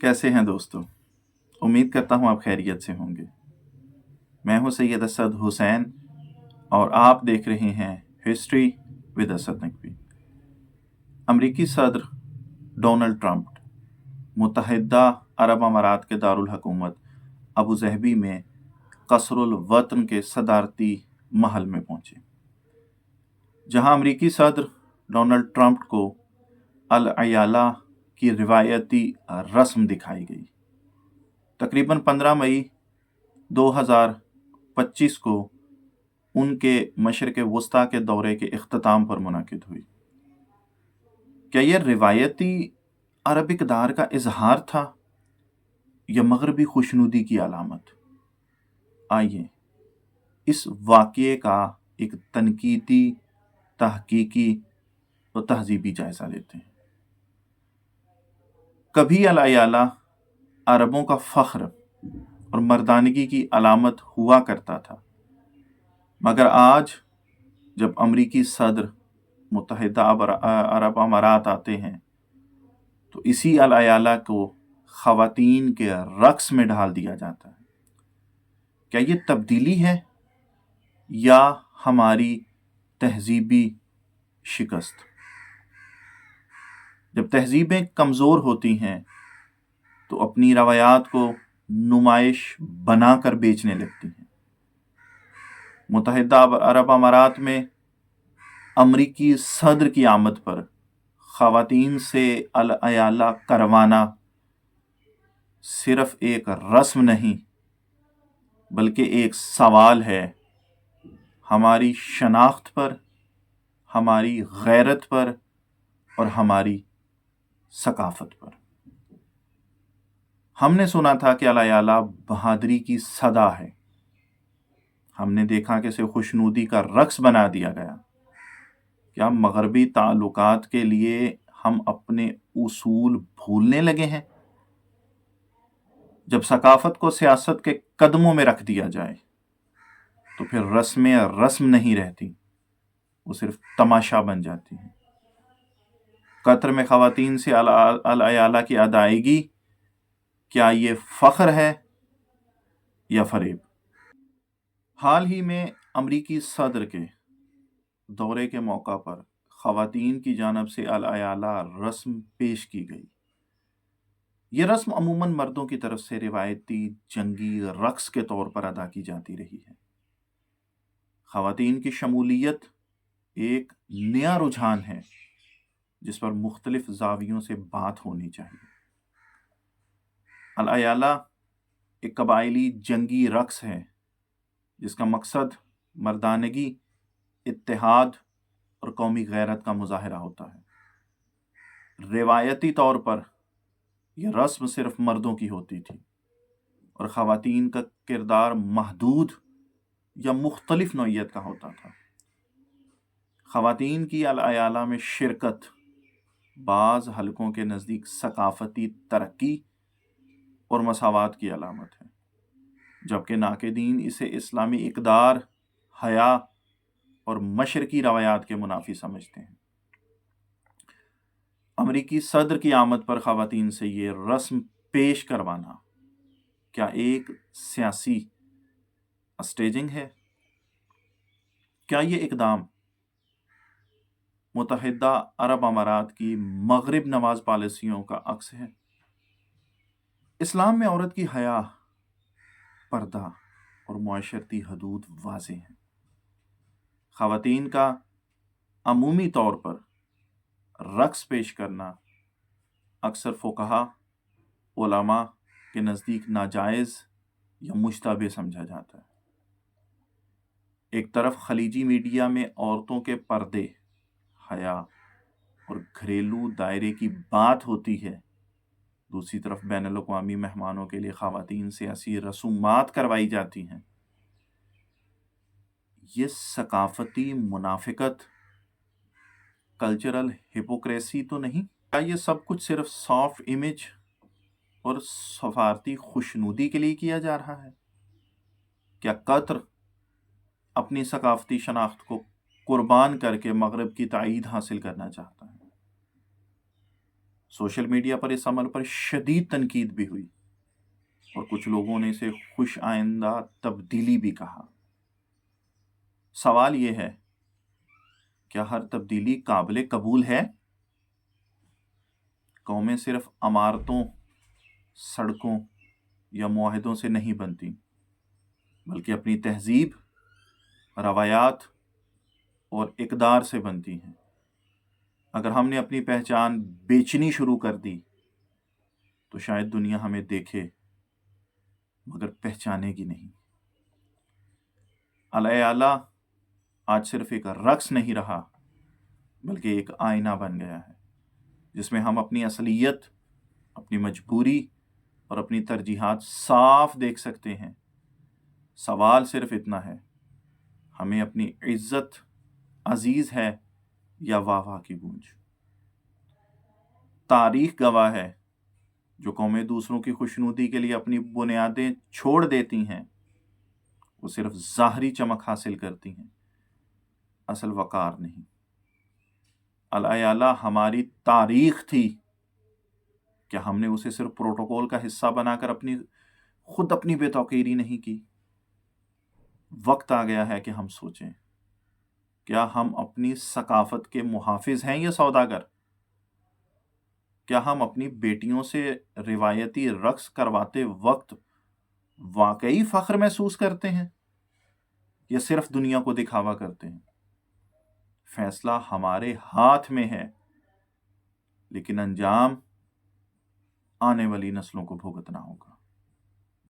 कैसे हैं दोस्तों। उम्मीद करता हूँ आप खैरियत से होंगे। मैं हूँ सैयद असद हुसैन और आप देख रहे हैं हिस्ट्री विद असद नकवी। अमरीकी सदर डोनाल्ड ट्रंप मुत्तहिदा अरब अमारात के दारुल हुकूमत अबू ज़हबी में कसरुल वतन के सदारती महल में पहुंचे, जहां अमरीकी सदर डोनाल्ड ट्रंप को अल अयाला की रिवायती रस्म दिखाई गई। तकरीबन 15 मई 2025 को उनके मशरिक़ वस्ता के दौरे के इख्तिताम पर मुनाकिद हुई। क्या यह रिवायती अरब इक़दार का इजहार था या मगरबी खुशनुदी की अलामत? आइए इस वाक़ये का एक तनकीदी, तहकीकी और तहज़ीबी जायज़ा लेते हैं। कभी अल अयाला अरबों का फ़ख्र और मर्दानगी की अलामत हुआ करता था, मगर आज जब अमरीकी सदर मुत्तहिदा अरब अमारात आते हैं तो इसी अल अयाला को ख़वातीन के रक़्स में ढाल दिया जाता है। क्या ये तब्दीली है या हमारी तहज़ीबी शिकस्त? जब तहज़ीबें कमज़ोर होती हैं तो अपनी रवायात को नुमाइश बनाकर बेचने लगती हैं। मुत्तहिदा अरब अमारात में अमरीकी सदर की आमद पर ख़वातीन से अल अयाला करवाना सिर्फ एक रस्म नहीं बल्कि एक सवाल है हमारी शनाख्त पर, हमारी गैरत पर और हमारी सकाफत पर। हमने सुना था कि अल अयाला बहादुरी की सदा है। हमने देखा कि इसे खुशनुदी का रक़्स बना दिया गया। क्या मगरबी ताल्लुकात के लिए हम अपने उसूल भूलने लगे हैं? जब सकाफत को सियासत के कदमों में रख दिया जाए तो फिर रस्में रस्म नहीं रहती, वो सिर्फ तमाशा बन जाती हैं। कतर में ख़वातीन से अल अयाला की अदायगी, क्या ये फ़ख्र है या फ़रेब? हाल ही में अमरीकी सदर के दौरे के मौका पर ख़वातीन की जानिब से अल अयाला रस्म पेश की गई। ये रस्म अमूमन मर्दों की तरफ से रिवायती जंगी रक़्स के तौर पर अदा की जाती रही है। ख़वातीन की शमूलियत एक नया रुझान है जिस पर मुख्तलिफ ज़ावियों से बात होनी चाहिए। अल अयाला एक कबायली जंगी रक़्स है जिसका मकसद मर्दानगी, इत्तेहाद और कौमी गैरत का मुज़ाहरा होता है। रिवायती तौर पर यह रस्म सिर्फ मर्दों की होती थी और ख़वातीन का किरदार महदूद या मुख्तलिफ नौइयत का होता था। ख़वातीन की अल अयाला में शिरकत बाज़ हलकों के नज़दीक सकाफ़ती तरक्की और मसावात की अलामत है, जबकि नाक़िदीन इसे इस्लामी इक़दार, हया और मशरकी रवायात के मुनाफी समझते हैं। अमरीकी सदर की आमद पर ख़वातीन से ये रस्म पेश करवाना क्या एक सियासी स्टेजिंग है? क्या ये इक़दाम मुत्तहिदा अरब अमारात की मगरिब नवाज पॉलिसियों का अक्स है? इस्लाम में औरत की हया, पर्दा और मुआशरती हदूद वाज़ेह हैं। ख़वातीन का अमूमी तौर पर रक़्स पेश करना अक्सर फ़ुक़हा, उलमा के नज़दीक नाजायज़ या मुश्तबह समझा जाता है। एक तरफ खलीजी मीडिया में औरतों के पर्दे, हया और घरेलू दायरे की बात होती है, दूसरी तरफ बैनुल अक़वामी मेहमानों के लिए ख़वातीन से ऐसी रसूमात करवाई जाती हैं। ये सकाफ़ती मुनाफ़िकत, कल्चरल हिपोक्रेसी तो नहीं? क्या ये सब कुछ सिर्फ सॉफ्ट इमेज और सफारती खुशनुदी के लिए किया जा रहा है? क्या कतर अपनी सकाफ़ती शनाख्त को कुर्बान करके मगरब की ताईद हासिल करना चाहता है? सोशल मीडिया पर इस अमल पर शदीद तनकीद भी हुई और कुछ लोगों ने इसे खुश आइंदा तब्दीली भी कहा। सवाल ये है, क्या हर तब्दीली काबिल कबूल है? कौमें सिर्फ इमारतों, सड़कों या मुआहदों से नहीं बनती, बल्कि अपनी तहजीब, रवायात और इक़दार से बनती हैं। अगर हमने अपनी पहचान बेचनी शुरू कर दी तो शायद दुनिया हमें देखे मगर पहचानेगी नहीं। अल-ए-आला आज सिर्फ एक रक्स नहीं रहा, बल्कि एक आईना बन गया है जिसमें हम अपनी असलियत, अपनी मजबूरी और अपनी तरजीहात साफ देख सकते हैं। सवाल सिर्फ इतना है, हमें अपनी इज्जत अजीज है या वाह की गूंज? तारीख गवाह है, जो कौमें दूसरों की खुशनुदी के लिए अपनी बुनियादें छोड़ देती हैं, वो सिर्फ ज़ाहरी चमक हासिल करती हैं, असल वकार नहीं। अल-ए-आला हमारी तारीख थी, क्या हमने उसे सिर्फ प्रोटोकॉल का हिस्सा बनाकर खुद अपनी बेतौकीरी नहीं की? वक्त आ गया है कि हम सोचें, क्या हम अपनी सकाफत के मुहाफिज हैं या सौदागर? क्या हम अपनी बेटियों से रिवायती रक्स करवाते वक्त वाकई फख्र महसूस करते हैं या सिर्फ दुनिया को दिखावा करते हैं? फैसला हमारे हाथ में है, लेकिन अंजाम आने वाली नस्लों को भुगतना होगा।